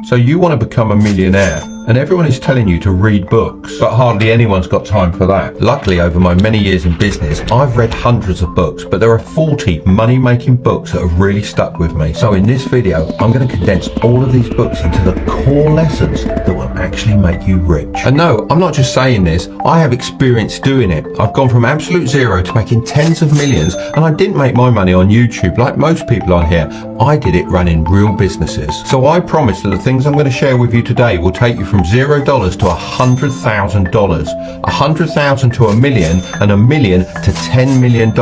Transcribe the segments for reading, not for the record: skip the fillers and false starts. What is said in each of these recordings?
So you want to become a millionaire, and everyone is telling you to read books, but hardly anyone's got time for that. Luckily, over my many years in business, I've read hundreds of books, but there are 40 money-making books that have really stuck with me. So in this video, I'm going to condense all of these books into the core lessons that will actually make you rich. And no, I'm not just saying this, I have experience doing it. I've gone from absolute zero to making tens of millions, and I didn't make my money on YouTube like most people on here. I did it running real businesses. So I promise that the things I'm going to share with you today will take you from $0 to $100,000, $100,000 to $1 million, and $1 million to $10 million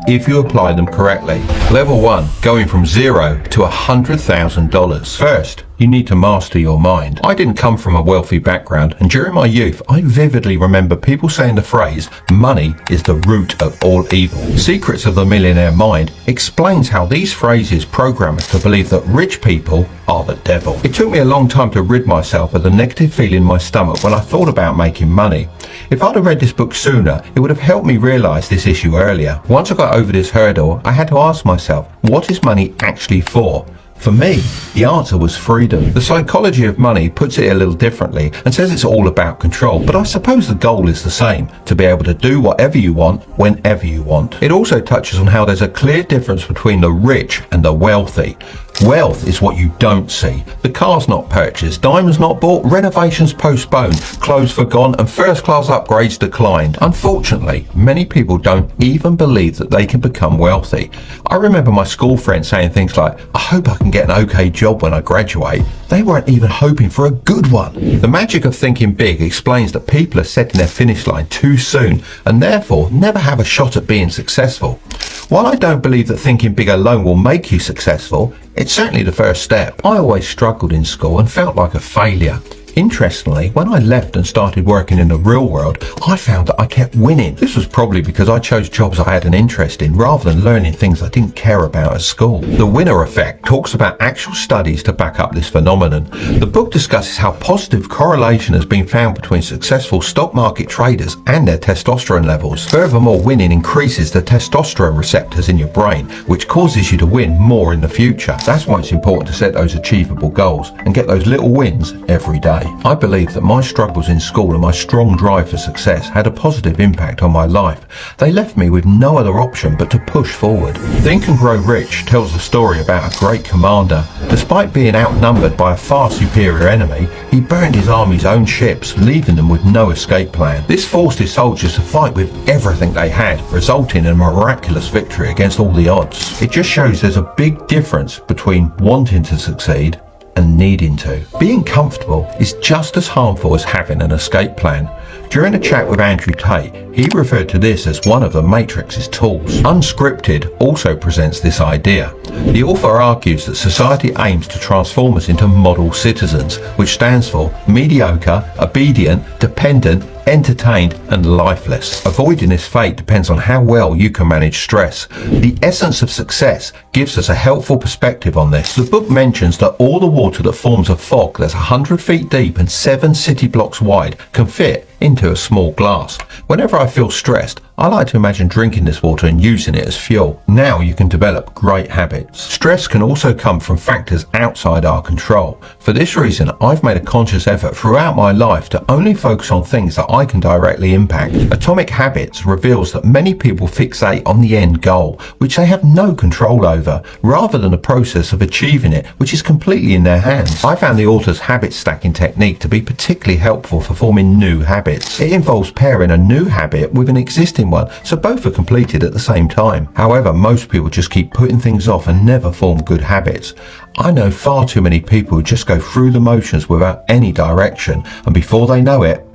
if you apply them correctly. Level 1, going from $0 to $100,000. First, you need to master your mind. I didn't come from a wealthy background, and during my youth, I vividly remember people saying the phrase, money is the root of all evil. Secrets of the Millionaire Mind explains how these phrases program us to believe that rich people are the devil. It took me a long time to rid myself of the negative feeling in my stomach when I thought about making money. If I'd have read this book sooner, it would have helped me realize this issue earlier. Once I got over this hurdle, I had to ask myself, what is money actually for? For me, the answer was freedom. The psychology of money puts it a little differently and says it's all about control, but I suppose the goal is the same, to be able to do whatever you want, whenever you want. It also touches on how there's a clear difference between the rich and the wealthy. Wealth is what you don't see. The car's not purchased, diamonds not bought, renovations postponed, clothes forgone, and first-class upgrades declined. Unfortunately, many people don't even believe that they can become wealthy. I remember my school friends saying things like, I hope I can get an okay job when I graduate. They weren't even hoping for a good one. The magic of thinking big explains that people are setting their finish line too soon and therefore never have a shot at being successful. While I don't believe that thinking big alone will make you successful, it's certainly the first step. I always struggled in school and felt like a failure. Interestingly, when I left and started working in the real world, I found that I kept winning. This was probably because I chose jobs I had an interest in rather than learning things I didn't care about at school. The Winner Effect talks about actual studies to back up this phenomenon. The book discusses how positive correlation has been found between successful stock market traders and their testosterone levels. Furthermore, winning increases the testosterone receptors in your brain, which causes you to win more in the future. That's why it's important to set those achievable goals and get those little wins every day. I believe that my struggles in school and my strong drive for success had a positive impact on my life. They left me with no other option but to push forward. Think and Grow Rich tells the story about a great commander. Despite being outnumbered by a far superior enemy, he burned his army's own ships, leaving them with no escape plan. This forced his soldiers to fight with everything they had, resulting in a miraculous victory against all the odds. It just shows there's a big difference between wanting to succeed and needing to. Being comfortable is just as harmful as having an escape plan. During a chat with Andrew Tate, he referred to this as one of the Matrix's tools. Unscripted also presents this idea. The author argues that society aims to transform us into model citizens, which stands for mediocre, obedient, dependent, entertained and lifeless. Avoiding this fate depends on how well you can manage stress. The essence of success gives us a helpful perspective on this. The book mentions that all the water that forms a fog that's 100 feet deep and 7 city blocks wide can fit into a small glass. Whenever I feel stressed, I like to imagine drinking this water and using it as fuel. Now you can develop great habits. Stress can also come from factors outside our control. For this reason, I've made a conscious effort throughout my life to only focus on things that I can directly impact. Atomic Habits reveals that many people fixate on the end goal, which they have no control over, rather than the process of achieving it, which is completely in their hands. I found the author's habit stacking technique to be particularly helpful for forming new habits. It involves pairing a new habit with an existing one, so both are completed at the same time. However, most people just keep putting things off and never form good habits. I know far too many people who just go through the motions without any direction, and before they know it,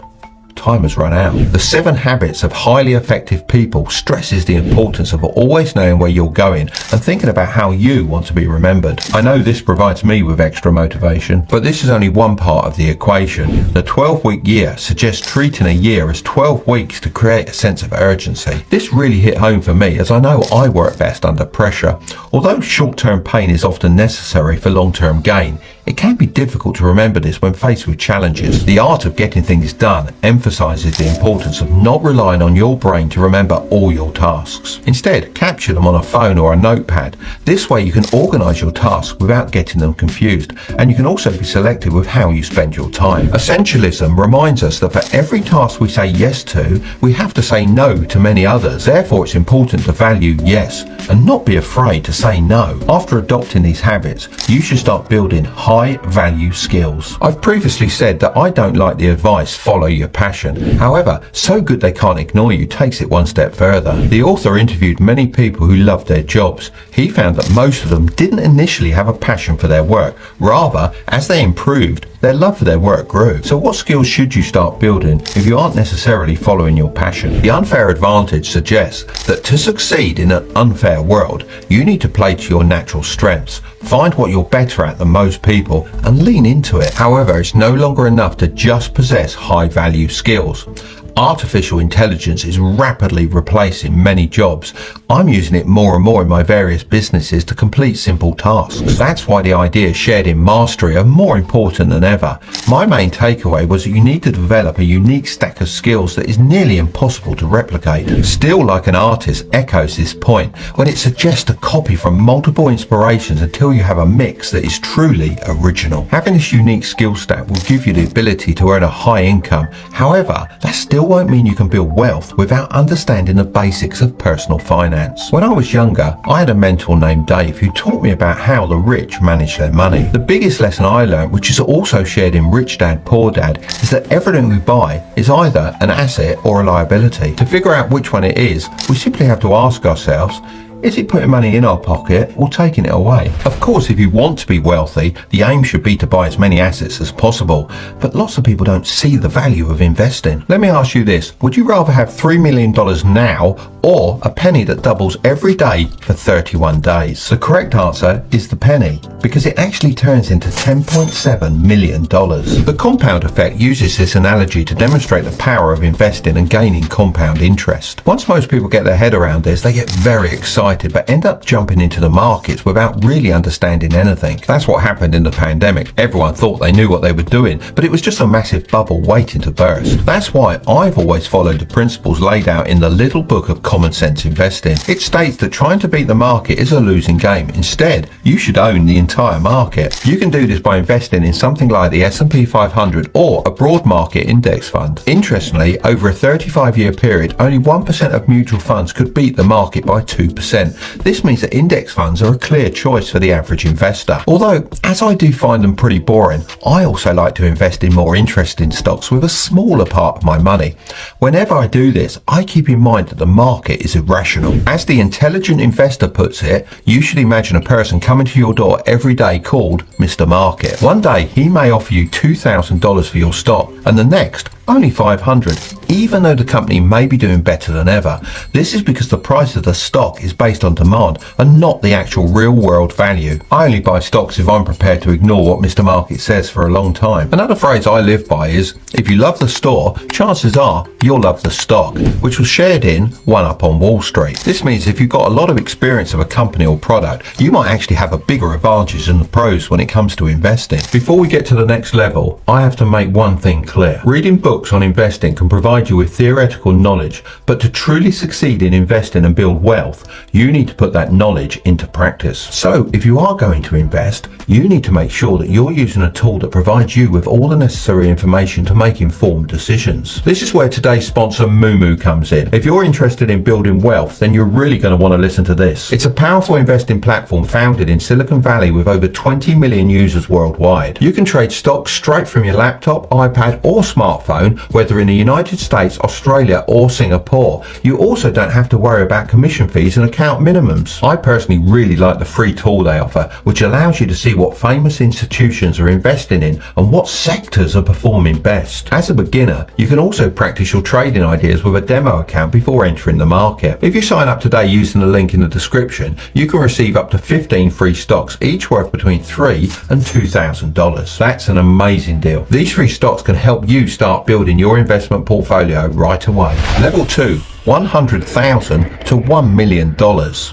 time has run out. The 7 Habits of Highly Effective People stresses the importance of always knowing where you're going and thinking about how you want to be remembered. I know this provides me with extra motivation, but this is only one part of the equation. The 12-week year suggests treating a year as 12 weeks to create a sense of urgency. This really hit home for me, as I know I work best under pressure. Although short-term pain is often necessary for long-term gain, It can be difficult to remember this when faced with challenges. The art of getting things done emphasizes the importance of not relying on your brain to remember all your tasks. Instead, capture them on a phone or a notepad. This way you can organize your tasks without getting them confused, and you can also be selective with how you spend your time. Essentialism reminds us that for every task we say yes to, we have to say no to many others. Therefore, it's important to value yes and not be afraid to say no. After adopting these habits, you should start building high-value skills. I've previously said that I don't like the advice, follow your passion. However, So Good They Can't Ignore You takes it one step further. The author interviewed many people who loved their jobs. He found that most of them didn't initially have a passion for their work. Rather, as they improved, their love for their work grew. So what skills should you start building if you aren't necessarily following your passion? The Unfair Advantage suggests that to succeed in an unfair world, you need to play to your natural strengths. Find what you're better at than most people and lean into it. However, it's no longer enough to just possess high-value skills. Artificial intelligence is rapidly replacing many jobs. I'm using it more and more in my various businesses to complete simple tasks. That's why the ideas shared in Mastery are more important than ever. My main takeaway was that you need to develop a unique stack of skills that is nearly impossible to replicate. Still Like an Artist echoes this point when it suggests a copy from multiple inspirations until you have a mix that is truly original. Having this unique skill stack will give you the ability to earn a high income. However, that still won't mean you can build wealth without understanding the basics of personal finance. When I was younger, I had a mentor named Dave who taught me about how the rich manage their money. The biggest lesson I learned, which is also shared in Rich Dad, Poor Dad, is that everything we buy is either an asset or a liability. To figure out which one it is, we simply have to ask ourselves, is it putting money in our pocket or taking it away? Of course, if you want to be wealthy, the aim should be to buy as many assets as possible, but lots of people don't see the value of investing. Let me ask you this, would you rather have $3 million now or a penny that doubles every day for 31 days? The correct answer is the penny, because it actually turns into $10.7 million. The compound effect uses this analogy to demonstrate the power of investing and gaining compound interest. Once most people get their head around this, they get very excited but end up jumping into the markets without really understanding anything. That's what happened in the pandemic. Everyone thought they knew what they were doing, but it was just a massive bubble waiting to burst. That's why I've always followed the principles laid out in the Little Book of Common Sense Investing. It states that trying to beat the market is a losing game. Instead, you should own the entire market. You can do this by investing in something like the S&P 500 or a broad market index fund. Interestingly, over a 35-year period, only 1% of mutual funds could beat the market by 2%. This means that index funds are a clear choice for the average investor. Although, as I do find them pretty boring, I also like to invest in more interesting stocks with a smaller part of my money. Whenever I do this, I keep in mind that the market is irrational. As the Intelligent Investor puts it, you should imagine a person coming to your door every day called Mr. Market. One day, he may offer you $2,000 for your stock, and the next, only $500, even though the company may be doing better than ever. This is because the price of the stock is based on demand and not the actual real world value. I only buy stocks if I'm prepared to ignore what Mr. Market says for a long time. Another phrase I live by is, if you love the store, chances are you'll love the stock, which was shared in One Up on Wall Street. This means if you've got a lot of experience of a company or product, you might actually have a bigger advantage than the pros when it comes to investing. Before we get to the next level, I have to make one thing clear. Reading books on investing can provide you with theoretical knowledge, but to truly succeed in investing and build wealth, you need to put that knowledge into practice. So if you are going to invest, you need to make sure that you're using a tool that provides you with all the necessary information to make informed decisions. This is where today's sponsor Moomoo comes in. If you're interested in building wealth, then you're really going to want to listen to this. It's a powerful investing platform founded in Silicon Valley with over 20 million users worldwide. You can trade stocks straight from your laptop, iPad or smartphone, whether in the United States, Australia or Singapore. You also don't have to worry about commission fees and account minimums. I personally really like the free tool they offer, which allows you to see what famous institutions are investing in and what sectors are performing best. As a beginner, you can also practice your trading ideas with a demo account before entering the market. If you sign up today using the link in the description, you can receive up to 15 free stocks, each worth between $3,000 and $2,000. That's an amazing deal. These free stocks can help you start building your investment portfolio right away. Level 2. $100,000 to $1 million.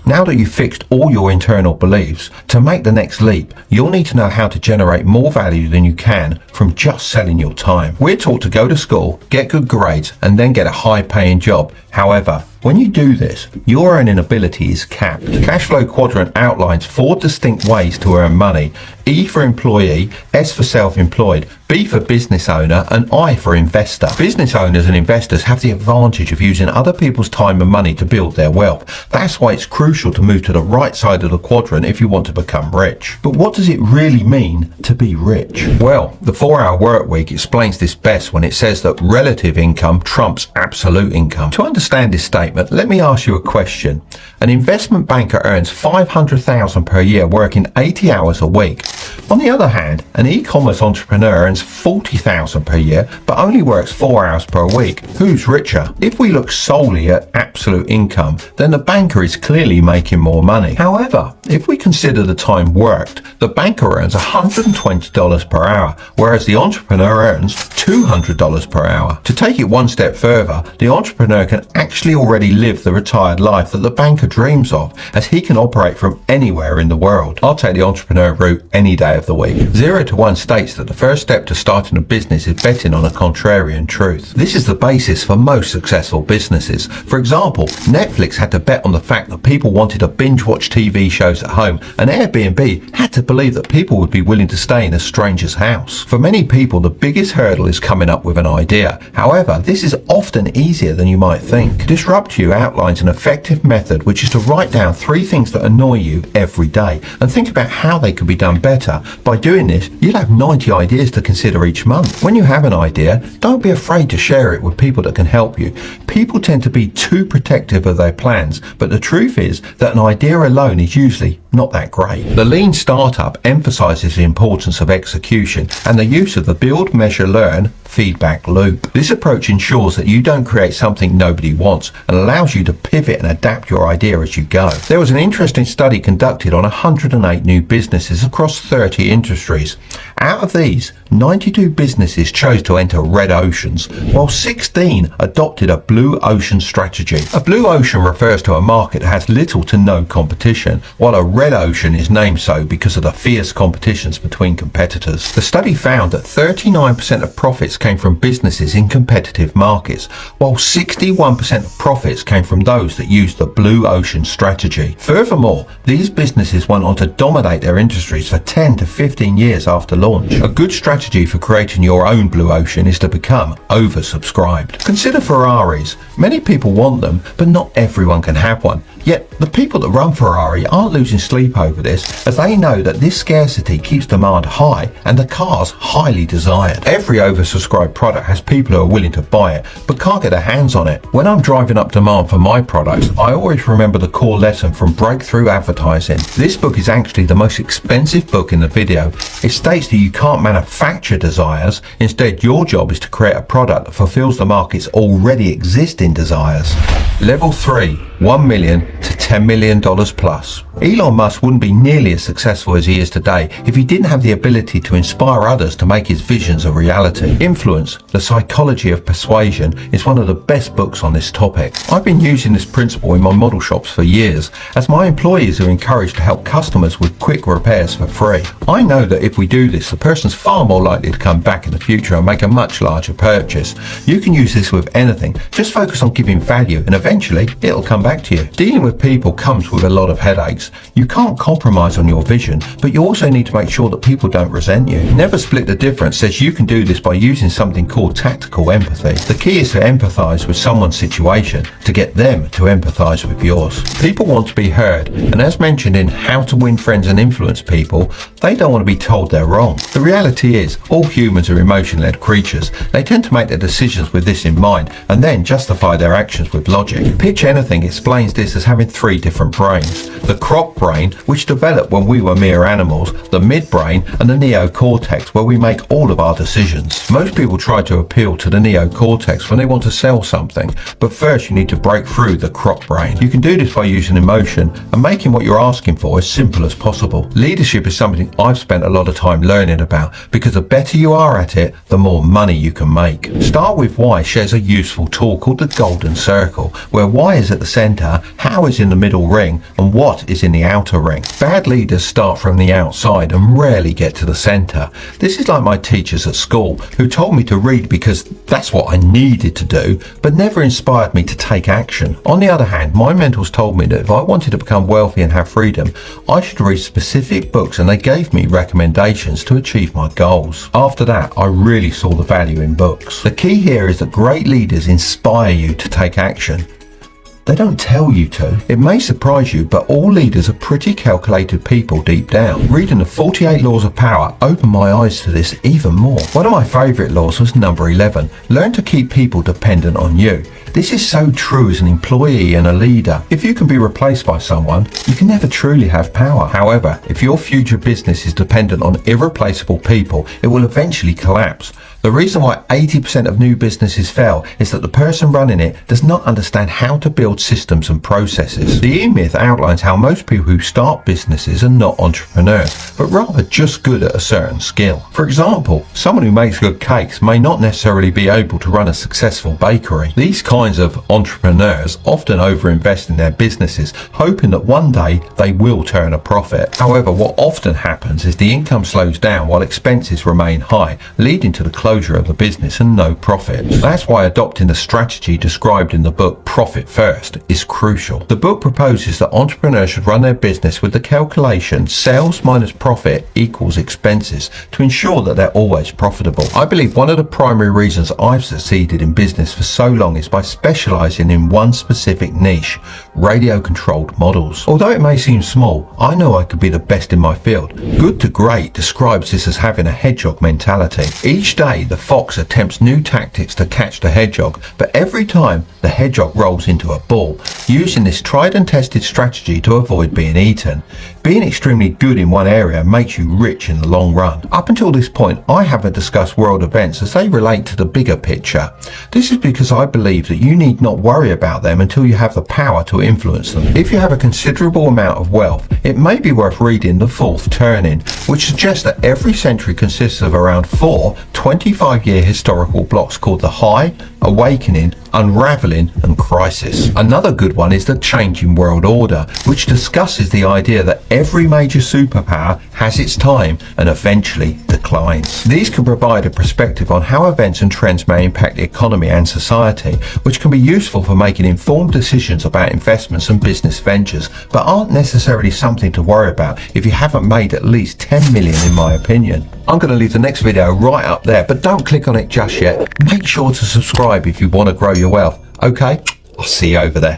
Now that you've fixed all your internal beliefs, to make the next leap, you'll need to know how to generate more value than you can from just selling your time. We're taught to go to school, get good grades, and then get a high-paying job. However, when you do this, your earning ability is capped. Cashflow Quadrant outlines 4 distinct ways to earn money: E for employee, S for self-employed, B for business owner, and I for investor. Business owners and investors have the advantage of using other people's time and money to build their wealth. That's why it's crucial to move to the right side of the quadrant if you want to become rich. But what does it really mean to be rich? Well, the 4-hour work week explains this best when it says that relative income trumps absolute income. To understand this statement, let me ask you a question. An investment banker earns $500,000 per year working 80 hours a week. On the other hand, an e-commerce entrepreneur earns $40,000 per year but only works 4 hours per week. Who's richer? If we look solely at absolute income, then the banker is clearly making more money. However, if we consider the time worked, the banker earns $120 per hour, whereas the entrepreneur earns $200 per hour. To take it one step further, the entrepreneur can actually already live the retired life that the banker dreams of, as he can operate from anywhere in the world. I'll take the entrepreneur route any day of the week. 0 to 1 states that the first step to starting a business is betting on a contrarian truth. This is the basis for most successful businesses. For example, Netflix had to bet on the fact that people wanted to binge watch TV shows at home, and Airbnb had to believe that people would be willing to stay in a stranger's house. For many people, the biggest hurdle is coming up with an idea. However, this is often easier than you might think. Disrupt You outlines an effective method, which is to write down 3 things that annoy you every day and think about how they could be done better. By doing this, you'll have 90 ideas to consider each month. When you have an idea, don't be afraid to share it with people that can help you. People tend to be too protective of their plans, but the truth is that an idea alone is usually not that great. The Lean Startup emphasizes the importance of execution and the use of the build, measure, learn feedback loop. This approach ensures that you don't create something nobody wants and allows you to pivot and adapt your idea as you go. There was an interesting study conducted on 108 new businesses across 30 industries. Out of these, 92 businesses chose to enter red oceans, while 16 adopted a blue ocean strategy. A blue ocean refers to a market that has little to no competition, while a red ocean is named so because of the fierce competitions between competitors. The study found that 39% of profits came from businesses in competitive markets, while 61% of profits came from those that used the blue ocean strategy. Furthermore, these businesses went on to dominate their industries for 10 to 15 years after launch. A good strategy for creating your own blue ocean is to become oversubscribed. Consider Ferraris. Many people want them, but not everyone can have one. Yet, the people that run Ferrari aren't losing sleep over this, as they know that this scarcity keeps demand high and the car's highly desired. Every oversubscribed product has people who are willing to buy it, but can't get their hands on it. When I'm driving up demand for my products, I always remember the core lesson from Breakthrough Advertising. This book is actually the most expensive book in the video. It states that you can't manufacture desires. Instead, your job is to create a product that fulfills the market's already existing desires. Level 3. $1 million to $10 million plus. Elon Musk wouldn't be nearly as successful as he is today if he didn't have the ability to inspire others to make his visions a reality. Influence, The Psychology of Persuasion is one of the best books on this topic. I've been using this principle in my model shops for years, as my employees are encouraged to help customers with quick repairs for free. I know that if we do this, the person's far more likely to come back in the future and make a much larger purchase. You can use this with anything. Just focus on giving value and eventually it'll come back to you. Dealing with people comes with a lot of headaches. You can't compromise on your vision, but you also need to make sure that people don't resent you. Never Split the Difference says you can do this by using something called tactical empathy. The key is to empathize with someone's situation to get them to empathize with yours. People want to be heard, and as mentioned in How to Win Friends and Influence People, they don't want to be told they're wrong. The reality is, all humans are emotion-led creatures. They tend to make their decisions with this in mind and then justify their actions with logic. Pitch Anything explains this as having having 3 different brains. The crop brain, which developed when we were mere animals, the midbrain, and the neocortex, where we make all of our decisions. Most people try to appeal to the neocortex when they want to sell something, but first you need to break through the crop brain. You can do this by using emotion and making what you're asking for as simple as possible. Leadership is something I've spent a lot of time learning about, because the better you are at it, the more money you can make. Start with Why shares a useful tool called the Golden Circle, where why is at the center, how is in the middle ring, and what is in the outer ring. Bad leaders start from the outside and rarely get to the center. This is like my teachers at school, who told me to read because that's what I needed to do, but never inspired me to take action. On the other hand, my mentors told me that if I wanted to become wealthy and have freedom, I should read specific books, and they gave me recommendations to achieve my goals. After that, I really saw the value in books. The key here is that great leaders inspire you to take action. They don't tell you to. It may surprise you, but all leaders are pretty calculated people deep down. Reading the 48 Laws of Power opened my eyes to this even more. One of my favourite laws was number 11. Learn to keep people dependent on you. This is so true as an employee and a leader. If you can be replaced by someone, you can never truly have power. However, if your future business is dependent on irreplaceable people, it will eventually collapse. The reason why 80% of new businesses fail is that the person running it does not understand how to build systems and processes. The E-Myth outlines how most people who start businesses are not entrepreneurs, but rather just good at a certain skill. For example, someone who makes good cakes may not necessarily be able to run a successful bakery. These kinds of entrepreneurs often overinvest in their businesses, hoping that one day they will turn a profit. However, what often happens is the income slows down while expenses remain high, leading to the closure of the business and no profits. That's why adopting the strategy described in the book Profit First is crucial. The book proposes that entrepreneurs should run their business with the calculation sales minus profit equals expenses to ensure that they're always profitable. I believe one of the primary reasons I've succeeded in business for so long is by specializing in one specific niche, radio controlled models. Although it may seem small, I know I could be the best in my field. Good to Great describes this as having a hedgehog mentality. Each day the fox attempts new tactics to catch the hedgehog, but every time the hedgehog rolls into a ball, using this tried and tested strategy to avoid being eaten. Being extremely good in one area makes you rich in the long run. Up until this point, I haven't discussed world events as they relate to the bigger picture. This is because I believe that you need not worry about them until you have the power to influence them. If you have a considerable amount of wealth, it may be worth reading The Fourth Turning, which suggests that every century consists of around 4 25-year historical blocks called the High, Awakening, Unraveling and Crisis. Another good one is The Changing World Order, which discusses the idea that every major superpower has its time and eventually declines. These can provide a perspective on how events and trends may impact the economy and society, which can be useful for making informed decisions about investments and business ventures, but aren't necessarily something to worry about if you haven't made at least 10 million in my opinion. I'm going to leave the next video right up there, but don't click on it just yet. Make sure to subscribe if you want to grow your wealth. Okay, I'll see you over there.